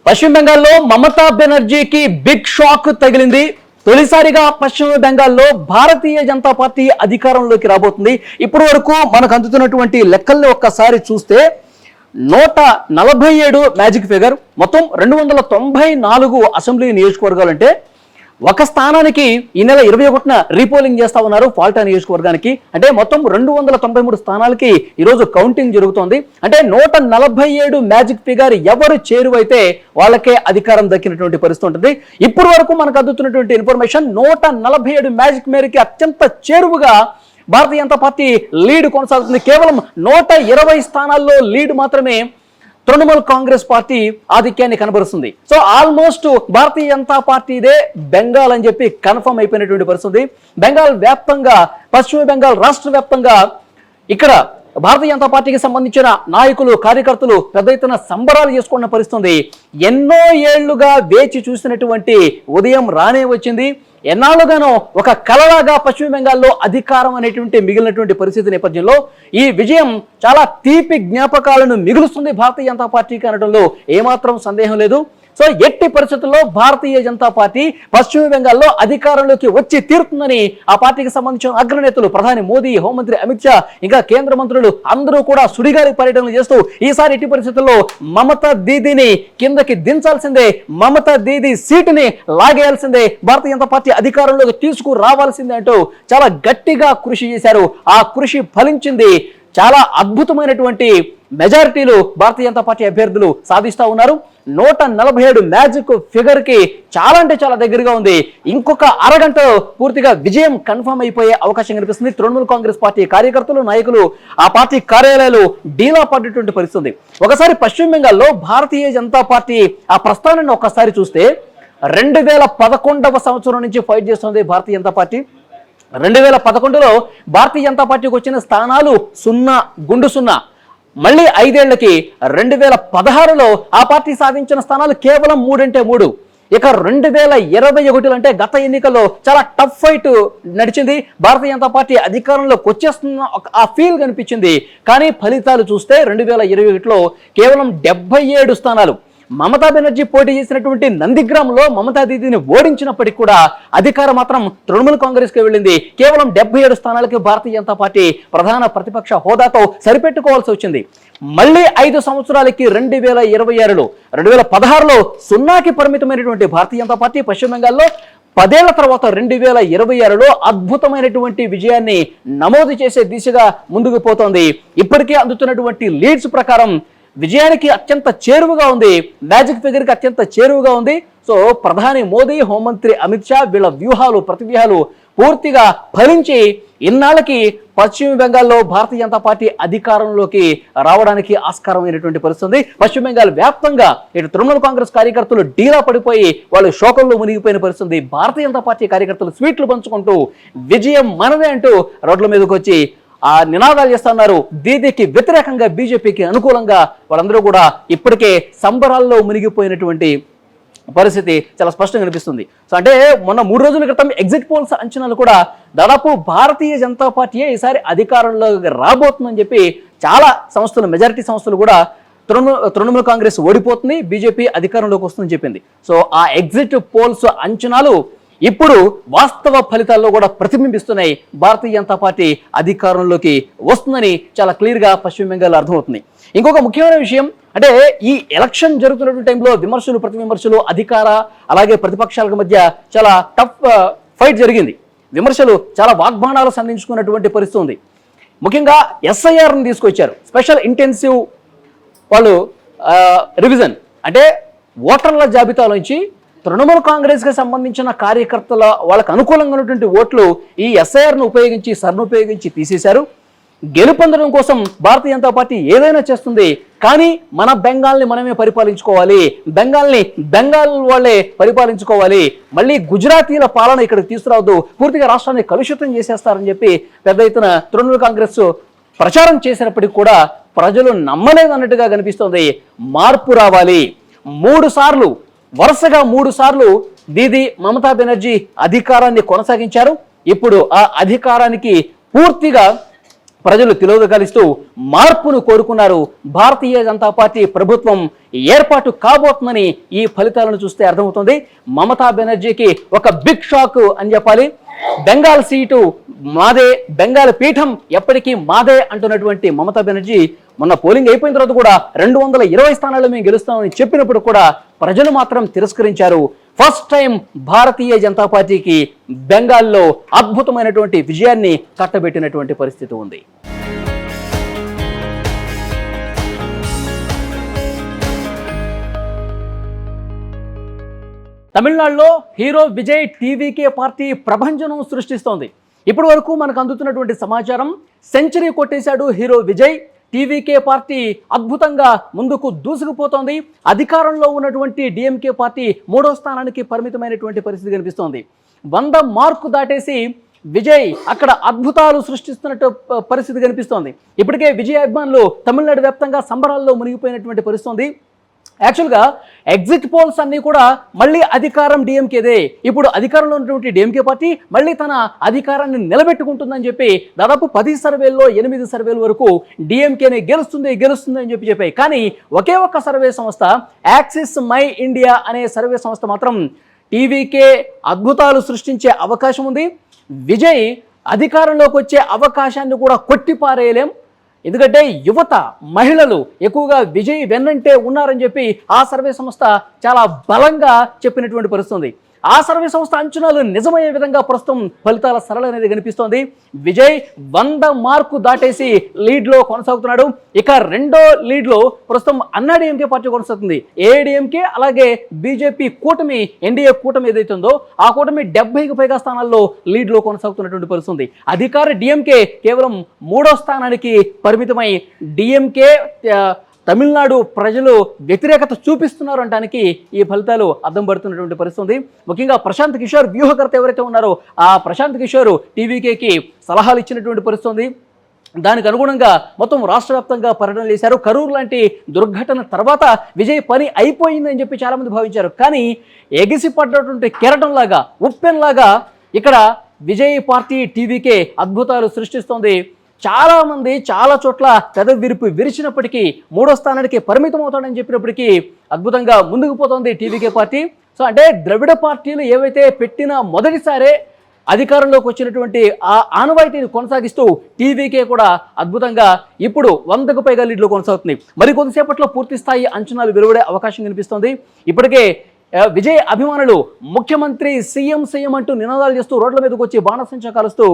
పశ్చిమ బెంగాల్లో Mamata బెనర్జీకి big shock తగిలింది. తొలిసారిగా పశ్చిమ బెంగాల్లో భారతీయ జనతా పార్టీ అధికారంలోకి రాబోతుంది. ఇప్పటి వరకు మనకు అందుతున్నటువంటి లెక్కల్ని ఒక్కసారి చూస్తే 147 మ్యాజిక్ ఫిగర్, మొత్తం 294 అసెంబ్లీ నియోజకవర్గాలంటే ఒక స్థానానికి ఈ నెల 21న రీపోలింగ్ చేస్తా ఉన్నారు ఫాల్టా నియోజకవర్గానికి. అంటే మొత్తం 293 స్థానాలకి ఈరోజు కౌంటింగ్ జరుగుతోంది. అంటే 147 మ్యాజిక్ ఫిగర్ ఎవరు చేరువైతే వాళ్ళకే అధికారం దక్కినటువంటి పరిస్థితి ఉంటుంది. ఇప్పటి వరకు మనకు అందుతున్నటువంటి ఇన్ఫర్మేషన్ 147 మ్యాజిక్ మేరకి అత్యంత చేరువుగా భారతీయ జనతా పార్టీ లీడ్ కొనసాగుతుంది. కేవలం 120 స్థానాల్లో లీడ్ మాత్రమే తృణమూల్ కాంగ్రెస్ పార్టీ ఆధిక్యాన్ని కనబరుస్తుంది. సో ఆల్మోస్ట్ భారతీయ జనతా పార్టీదే బెంగాల్ అని చెప్పి కన్ఫర్మ్ అయిపోయినటువంటి పరిస్థితి. బెంగాల్ వ్యాప్తంగా, పశ్చిమ బెంగాల్ రాష్ట్ర వ్యాప్తంగా ఇక్కడ భారతీయ జనతా పార్టీకి సంబంధించిన నాయకులు, కార్యకర్తలు పెద్ద ఎత్తున సంబరాలు చేసుకున్న పరిస్థితి. ఎన్నో ఏళ్లుగా వేచి చూసినటువంటి ఉదయం రానే వచ్చింది. ఎన్నాళ్ళుగానో ఒక కలలాగా పశ్చిమ బెంగాల్లో అధికారం అనేటువంటి మిగిలినటువంటి పరిస్థితి నేపథ్యంలో ఈ విజయం చాలా తీపి జ్ఞాపకాలను మిగులుస్తుంది భారతీయ జనతా పార్టీకి అనడంలో ఏమాత్రం సందేహం లేదు. సో ఎట్టి పరిస్థితుల్లో భారతీయ జనతా పార్టీ పశ్చిమ బెంగాల్లో అధికారంలోకి వచ్చి తీరుతుందని ఆ పార్టీకి సంబంధించిన అగ్రనేతలు, ప్రధాని మోదీ, హోంమంత్రి అమిత్ షా, ఇంకా కేంద్ర మంత్రులు అందరూ కూడా సుడిగాలి పర్యటనలు చేస్తూ ఈసారి ఎట్టి పరిస్థితుల్లో మమతా దీదీని కిందకి దించాల్సిందే, మమతా దీదీ సీటుని లాగేయాల్సిందే, భారతీయ జనతా పార్టీ అధికారంలోకి తీసుకురావాల్సిందే అంటూ చాలా గట్టిగా కృషి చేశారు. ఆ కృషి ఫలించింది. చాలా అద్భుతమైనటువంటి మెజారిటీలు భారతీయ జనతా పార్టీ అభ్యర్థులు సాధిస్తా ఉన్నారు. 147 మ్యాజిక్ ఫిగర్ కి చాలా అంటే చాలా దగ్గరగా ఉంది. ఇంకొక అరగంటలో పూర్తిగా విజయం కన్ఫర్మ్ అయిపోయే అవకాశం కనిపిస్తుంది. తృణమూల్ కాంగ్రెస్ పార్టీ కార్యకర్తలు, నాయకులు, ఆ పార్టీ కార్యాలయాలు డీలా పడ్డటువంటి పరిస్థితుంది. ఒకసారి పశ్చిమ బెంగాల్లో భారతీయ జనతా పార్టీ ఆ ప్రస్థానాన్ని ఒక్కసారి చూస్తే 2011వ సంవత్సరం నుంచి ఫైట్ చేస్తుంది భారతీయ జనతా పార్టీ. 2011లో భారతీయ జనతా పార్టీకి వచ్చిన స్థానాలు 0 మళ్ళీ 5 ఏళ్లకి 2016లో ఆ పార్టీ సాధించిన స్థానాలు కేవలం 3 ఇక 2021 అంటే గత ఎన్నికల్లో చాలా టఫ్ ఫైట్ నడిచింది. భారతీయ జనతా పార్టీ అధికారంలోకి వచ్చేస్తున్న ఆ ఫీల్ కనిపించింది. కానీ ఫలితాలు చూస్తే 2021లో కేవలం 77 స్థానాలు. మమతా బెనర్జీ పోటీ చేసినటువంటి నందిగ్రామ్లో మమతా దీదీని ఓడించినప్పటికీ కూడా అధికారం మాత్రం తృణమూల్ కాంగ్రెస్ కి వెళ్ళింది. కేవలం 77 స్థానాలకి భారతీయ జనతా పార్టీ ప్రధాన ప్రతిపక్ష హోదాతో సరిపెట్టుకోవాల్సి వచ్చింది. మళ్ళీ 5 సంవత్సరాలకి 2026లో 2016లో 0కి పరిమితమైనటువంటి భారతీయ జనతా పార్టీ పశ్చిమ బెంగాల్లో 10 ఏళ్ల తర్వాత 2026లో అద్భుతమైనటువంటి విజయాన్ని నమోదు చేసే దిశగా ముందుకు పోతోంది. ఇప్పటికే అందుతున్నటువంటి లీడ్స్ ప్రకారం విజయానికి అత్యంత చేరువుగా ఉంది, మ్యాజిక్ ఫిగర్ కి అత్యంత చేరువుగా ఉంది. సో ప్రధాని మోదీ, హోంమంత్రి అమిత్ షా వీళ్ళ వ్యూహాలు, ప్రతివ్యూహాలు పూర్తిగా ఫలించి ఇన్నాళ్ళకి పశ్చిమ బెంగాల్లో భారతీయ జనతా పార్టీ అధికారంలోకి రావడానికి ఆస్కారమైనటువంటి పరిస్థితి. పశ్చిమ బెంగాల్ వ్యాప్తంగా ఇటు తృణమూల్ కాంగ్రెస్ కార్యకర్తలు డీలా పడిపోయి వాళ్ళు శోకంలో మునిగిపోయిన పరిస్థితి. భారతీయ జనతా పార్టీ కార్యకర్తలు స్వీట్లు పంచుకుంటూ విజయం మనదే అంటూ రోడ్ల మీదకి వచ్చి ఆ నినాదాలు చేస్తున్నారు. దీదీకి వ్యతిరేకంగా, బీజేపీకి అనుకూలంగా వాళ్ళందరూ కూడా ఇప్పటికే సంబరాల్లో మునిగిపోయినటువంటి పరిస్థితి చాలా స్పష్టంగా కనిపిస్తుంది. సో అంటే మొన్న 3 రోజుల క్రితం ఎగ్జిట్ పోల్స్ అంచనాలు కూడా దాదాపు భారతీయ జనతా పార్టీయే ఈసారి అధికారంలోకి రాబోతుందని చెప్పి చాలా సంస్థలు, మెజారిటీ సంస్థలు కూడా తృణమూల్ కాంగ్రెస్ ఓడిపోతుంది, బీజేపీ అధికారంలోకి వస్తుందని చెప్పింది. సో ఆ ఎగ్జిట్ పోల్స్ అంచనాలు ఇప్పుడు వాస్తవ ఫలితాల్లో కూడా ప్రతిబింబిస్తున్నాయి. భారతీయ జనతా పార్టీ అధికారంలోకి వస్తుందని చాలా క్లియర్గా పశ్చిమ బెంగాల్ అర్థమవుతుంది. ఇంకొక ముఖ్యమైన విషయం అంటే ఈ ఎలక్షన్ జరుగుతున్నటువంటి టైంలో విమర్శలు, ప్రతి విమర్శలు, అధికార అలాగే ప్రతిపక్షాల మధ్య చాలా టఫ్ ఫైట్ జరిగింది. విమర్శలు చాలా వాగ్బాణాలు సంధించుకున్నటువంటి పరిస్థితి ఉంది. ముఖ్యంగా SIRని తీసుకొచ్చారు, స్పెషల్ ఇంటెన్సివ్ వాళ్ళు రివిజన్. అంటే ఓటర్ల జాబితాలోంచి తృణమూల్ కాంగ్రెస్ కి సంబంధించిన కార్యకర్తల వాళ్ళకు అనుకూలంగా ఉన్నటువంటి ఓట్లు ఈ SIRను ఉపయోగించి, సర్ను ఉపయోగించి తీసేశారు. గెలుపొందడం కోసం భారతీయ జనతా పార్టీ ఏదైనా చేస్తుంది. కానీ మన బెంగాల్ని మనమే పరిపాలించుకోవాలి, బెంగాల్ వాళ్ళే పరిపాలించుకోవాలి, మళ్ళీ గుజరాతీల పాలన ఇక్కడికి తీసుకురావద్దు, పూర్తిగా రాష్ట్రాన్ని కలుషితం చేసేస్తారని చెప్పి పెద్ద ఎత్తున తృణమూల్ కాంగ్రెస్ ప్రచారం చేసినప్పటికీ కూడా ప్రజలు నమ్మలేదన్నట్టుగా కనిపిస్తోంది. మార్పు రావాలి. 3 సార్లు దీదీ మమతా బెనర్జీ అధికారాన్ని కొనసాగించారు. ఇప్పుడు ఆ అధికారానికి పూర్తిగా ప్రజలు తిలోదకాలిస్తూ మార్పును కోరుకున్నారు. భారతీయ జనతా పార్టీ ప్రభుత్వం ఏర్పాటు కాబోతుందని ఈ ఫలితాలను చూస్తే అర్థమవుతుంది. మమతా బెనర్జీకి ఒక బిగ్ షాక్ అని చెప్పాలి. బెంగాల్ సీటు మాదే, బెంగాల్ పీఠం ఎప్పటికీ మాదే అంటున్నటువంటి మమతా బెనర్జీ మొన్న పోలింగ్ అయిపోయిన తర్వాత కూడా 220 స్థానాల్లో మేము గెలుస్తామని చెప్పినప్పుడు కూడా ప్రజలు మాత్రం తిరస్కరించారు. ఫస్ట్ టైం భారతీయ జనతా పార్టీకి బెంగాల్లో అద్భుతమైనటువంటి విజయాన్ని కట్టబెట్టినటువంటి పరిస్థితి ఉంది. తమిళనాడులో హీరో విజయ్ టీవీకే పార్టీ ప్రభంజనం సృష్టిస్తోంది. ఇప్పటి వరకు మనకు అందుతున్నటువంటి సమాచారం, సెంచరీ కొట్టేశాడు హీరో విజయ్. టీవీకే పార్టీ అద్భుతంగా ముందుకు దూసుకుపోతోంది. అధికారంలో ఉన్నటువంటి డిఎంకే పార్టీ 3వ స్థానానికి పరిమితమైనటువంటి పరిస్థితి కనిపిస్తోంది. 100 మార్కు దాటేసి విజయ్ అక్కడ అద్భుతాలు సృష్టిస్తున్నట్టు పరిస్థితి కనిపిస్తోంది. ఇప్పటికే విజయ్ అభిమానులు తమిళనాడు వ్యాప్తంగా సంబరాల్లో మునిగిపోయినటువంటి పరిస్థితి ఉంది. యాక్చువల్గా ఎగ్జిట్ పోల్స్ అన్నీ కూడా మళ్ళీ అధికారం డిఎంకేదే. ఇప్పుడు అధికారంలో ఉన్నటువంటి డిఎంకే పార్టీ మళ్ళీ తన అధికారాన్ని నిలబెట్టుకుంటుందని చెప్పి దాదాపు 10 సర్వేల్లో 8 సర్వేల వరకు డిఎంకేనే గెలుస్తుంది అని చెప్పాయి. కానీ ఒకే ఒక్క సర్వే సంస్థ, యాక్సిస్ మై ఇండియా అనే సర్వే సంస్థ మాత్రం టీవీకే అద్భుతాలు సృష్టించే అవకాశం ఉంది, విజయ్ అధికారంలోకి వచ్చే అవకాశాన్ని కూడా కొట్టిపారేయలేం, ఎందుకంటే యువత, మహిళలు ఎక్కువగా విజయ్ వెన్నంటే ఉన్నారని చెప్పి ఆ సర్వే సంస్థ చాలా బలంగా చెప్పినటువంటి పరిస్థితి ఉంది. ఆ సర్వే సంస్థ అంచనాలు నిజమయ్యే విధంగా ప్రస్తుతం ఫలితాల సరళ అనేది కనిపిస్తోంది. విజయ్ 100 మార్కు దాటేసి లీడ్లో కొనసాగుతున్నాడు. ఇక రెండో లీడ్లో ప్రస్తుతం అన్నాడీఎంకే పార్టీ కొనసాగుతుంది. ఏఐడిఎంకే అలాగే బీజేపీ కూటమి, ఎన్డీఏ కూటమి ఏదైతే ఉందో ఆ కూటమి 70కి పైగా స్థానాల్లో లీడ్లో కొనసాగుతున్నటువంటి పరిస్థితి ఉంది. అధికార డిఎంకే కేవలం 3వ స్థానానికి పరిమితమై డిఎంకే తమిళనాడు ప్రజలు వ్యతిరేకత చూపిస్తున్నారు అనడానికి ఈ ఫలితాలు అద్దం పడుతున్నటువంటి పరిస్థితి ఉంది. ముఖ్యంగా ప్రశాంత్ కిషోర్ వ్యూహకర్త ఎవరైతే ఉన్నారో ఆ ప్రశాంత్ కిషోర్ టీవీకేకి సలహాలు ఇచ్చినటువంటి పరిస్థితి ఉంది. దానికి అనుగుణంగా మొత్తం రాష్ట్ర వ్యాప్తంగా పర్యటనలు చేశారు. కరూరు లాంటి దుర్ఘటన తర్వాత విజయ్ పని అయిపోయిందని చెప్పి చాలామంది భావించారు. కానీ ఎగిసిపడ్డటువంటి కెరటంలాగా, ఉప్పెన్లాగా ఇక్కడ విజయ్ పార్టీ టీవీకే అద్భుతాలు సృష్టిస్తోంది. చాలామంది చాలా చోట్ల పెదవిరుపు విరిచినప్పటికీ 3వ స్థానానికి పరిమితం అవుతాడని చెప్పినప్పటికీ అద్భుతంగా ముందుకు పోతోంది టీవీకే పార్టీ. సో అంటే ద్రవిడ పార్టీలు ఏవైతే పెట్టినా మొదటిసారే అధికారంలోకి వచ్చినటువంటి ఆ ఆనవాయితీని కొనసాగిస్తూ టీవీకే కూడా అద్భుతంగా ఇప్పుడు 100కు పైగా లీడ్లో కొనసాగుతుంది. మరి కొద్దిసేపట్లో పూర్తి స్థాయి అంచనాలు వెలువడే అవకాశం కనిపిస్తోంది. ఇప్పటికే విజయ్ అభిమానులు ముఖ్యమంత్రి సీఎం అంటూ నినాదాలు చేస్తూ రోడ్ల మీదకి వచ్చి బాణసంచా కాలుస్తూ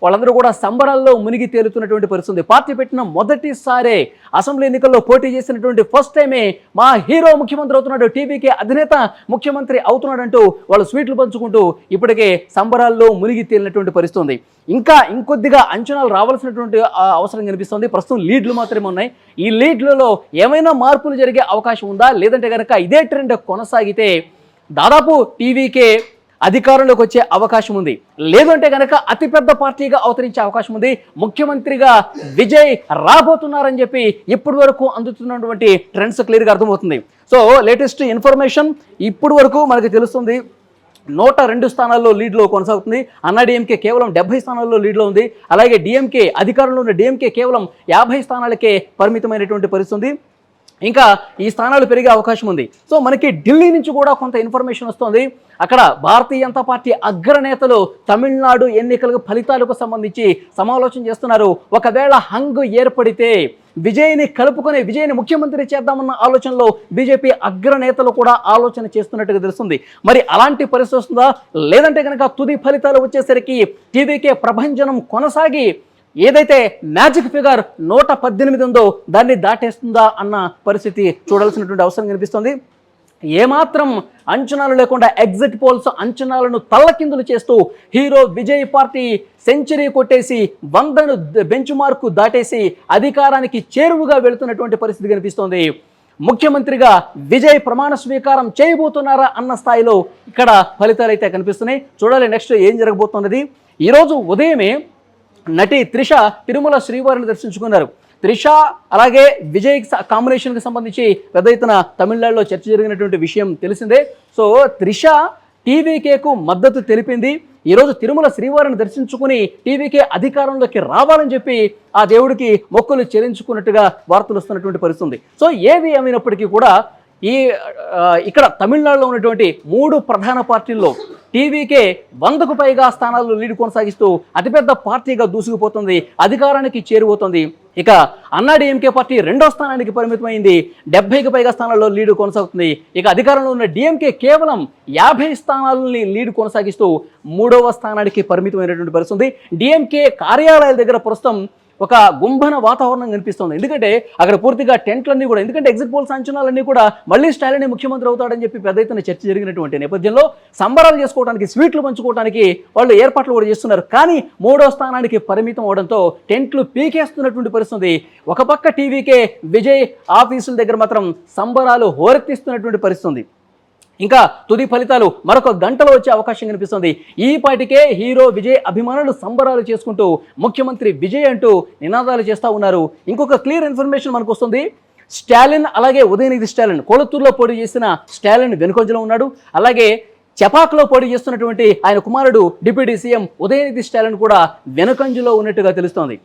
వాళ్ళందరూ కూడా సంబరాల్లో మునిగి తేలుతున్నటువంటి పరిస్థితి. పార్టీ పెట్టిన మొదటిసారే అసెంబ్లీ ఎన్నికల్లో పోటీ చేసినటువంటి ఫస్ట్ టైమే మా హీరో ముఖ్యమంత్రి అవుతున్నాడు, టీవీకే అధినేత ముఖ్యమంత్రి అవుతున్నాడంటూ వాళ్ళు స్వీట్లు పంచుకుంటూ ఇప్పటికే సంబరాల్లో మునిగి తేలినటువంటి పరిస్థితి ఉంది. ఇంకా ఇంకొద్దిగా అంచనాలు రావాల్సినటువంటి అవసరం కనిపిస్తుంది. ప్రస్తుతం లీడ్లు మాత్రమే ఉన్నాయి. ఈ లీడ్లలో ఏమైనా మార్పులు జరిగే అవకాశం ఉందా, లేదంటే కనుక ఇదే ట్రెండ్ కొనసాగితే దాదాపు టీవీకే అధికారంలోకి వచ్చే అవకాశం ఉంది, లేదంటే కనుక అతిపెద్ద పార్టీగా అవతరించే అవకాశం ఉంది. ముఖ్యమంత్రిగా విజయ్ రాబోతున్నారని చెప్పి ఇప్పటి వరకు అందుతున్నటువంటి ట్రెండ్స్ క్లియర్గా అర్థమవుతుంది. సో లేటెస్ట్ ఇన్ఫర్మేషన్ ఇప్పటి వరకు మనకి తెలుస్తుంది. 102 స్థానాల్లో లీడ్లో కొనసాగుతుంది. అన్నాడీఎంకే కేవలం 70 స్థానాల్లో లీడ్లో ఉంది. అలాగే డిఎంకే, అధికారంలో ఉన్న డిఎంకే కేవలం 50 స్థానాలకే పరిమితమైనటువంటి పరిస్థితి ఉంది. ఇంకా ఈ స్థానాలు పెరిగే అవకాశం ఉంది. సో మనకి ఢిల్లీ నుంచి కూడా కొంత ఇన్ఫర్మేషన్ వస్తుంది. అక్కడ భారతీయ జనతా పార్టీ అగ్రనేతలు తమిళనాడు ఎన్నికల ఫలితాలకు సంబంధించి సమాలోచన చేస్తున్నారు. ఒకవేళ హంగు ఏర్పడితే విజయ్ని కలుపుకొని విజయ్ని ముఖ్యమంత్రి చేద్దామన్న ఆలోచనలో బీజేపీ అగ్రనేతలు కూడా ఆలోచన చేస్తున్నట్టుగా తెలుస్తుంది. మరి అలాంటి పరిస్థితి వస్తుందా, లేదంటే కనుక తుది ఫలితాలు వచ్చేసరికి టీవీకే ప్రభంజనం కొనసాగి ఏదైతే మ్యాజిక్ ఫిగర్ 118 ఉందో దాన్ని దాటేస్తుందా అన్న పరిస్థితి చూడాల్సినటువంటి అవసరం కనిపిస్తుంది. ఏమాత్రం అంచనాలు లేకుండా ఎగ్జిట్ పోల్స్ అంచనాలను తల్లకిందులు చేస్తూ హీరో విజయ్ పార్టీ సెంచరీ కొట్టేసి 100ను బెంచ్ మార్కు దాటేసి అధికారానికి చేరువుగా వెళుతున్నటువంటి పరిస్థితి కనిపిస్తోంది. ముఖ్యమంత్రిగా విజయ్ ప్రమాణ స్వీకారం చేయబోతున్నారా అన్న స్థాయిలో ఇక్కడ ఫలితాలు అయితే కనిపిస్తున్నాయి. చూడాలి నెక్స్ట్ ఏం జరగబోతున్నది. ఈరోజు ఉదయమే నటి త్రిష తిరుమల శ్రీవారిని దర్శించుకున్నారు. త్రిష అలాగే విజయ్ కాంబినేషన్కి సంబంధించి పెద్ద ఎత్తున తమిళనాడులో చర్చ జరిగినటువంటి విషయం తెలిసిందే. సో త్రిష టీవీకేకు మద్దతు తెలిపింది. ఈరోజు తిరుమల శ్రీవారిని దర్శించుకుని టీవీకే అధికారంలోకి రావాలని చెప్పి ఆ దేవుడికి మొక్కులు చెల్లించుకున్నట్టుగా వార్తలు వస్తున్నటువంటి పరిస్థితి. సో ఏది ఏమైనప్పటికీ కూడా ఇక్కడ తమిళనాడులో ఉన్నటువంటి 3 ప్రధాన పార్టీల్లో టీవీకే 100కు పైగా స్థానాల్లో లీడ్ కొనసాగిస్తూ అతిపెద్ద పార్టీగా దూసుకుపోతుంది, అధికారానికి చేరువవుతుంది. ఇక అన్నాడీఎంకే పార్టీ 2వ స్థానానికి పరిమితమైంది, 70కి పైగా స్థానాల్లో లీడ్ కొనసాగుతుంది. ఇక అధికారంలో ఉన్న డిఎంకే కేవలం 50 స్థానాలని లీడ్ కొనసాగిస్తూ 3వ స్థానానికి పరిమితమైనటువంటి పరిస్థితి. డిఎంకే కార్యాలయాల దగ్గర ప్రస్తుతం ఒక గుంభన వాతావరణం కనిపిస్తుంది. ఎందుకంటే అక్కడ పూర్తిగా టెంట్లన్నీ కూడా, ఎందుకంటే ఎగ్జిట్ పోల్స్ అంచనాలన్నీ కూడా మళ్ళీ స్టాలిన్ ముఖ్యమంత్రి అవుతాడని చెప్పి పెద్ద ఎత్తున చర్చ జరిగినటువంటి నేపథ్యంలో సంబరాలు చేసుకోవడానికి, స్వీట్లు పంచుకోవడానికి వాళ్ళు ఏర్పాట్లు కూడా చేస్తున్నారు. కానీ 3వ స్థానానికి పరిమితం అవడంతో టెంట్లు పీకేస్తున్నటువంటి పరిస్థితి. ఒక పక్క టీవీకే విజయ్ ఆఫీసుల దగ్గర మాత్రం సంబరాలు హోరెత్తిస్తున్నటువంటి పరిస్థితి. ఇంకా తుది ఫలితాలు మరొక గంటలో వచ్చే అవకాశం కనిపిస్తుంది. ఈ పాటికే హీరో విజయ్ అభిమానులు సంబరాలు చేసుకుంటూ ముఖ్యమంత్రి విజయ్ అంటూ నినాదాలు చేస్తూ ఉన్నారు. ఇంకొక క్లియర్ ఇన్ఫర్మేషన్ మనకు వస్తుంది. స్టాలిన్ అలాగే ఉదయనిధి స్టాలిన్ కొళత్తూరులో పోటీ చేసిన స్టాలిన్ వెనుకొంజలో ఉన్నాడు. అలాగే చపాక్లో పోటీ చేస్తున్నటువంటి ఆయన కుమారుడు డిప్యూటీ సీఎం ఉదయనిధి స్టాలిన్ కూడా వెనుకంజలో ఉన్నట్టుగా తెలుస్తోంది.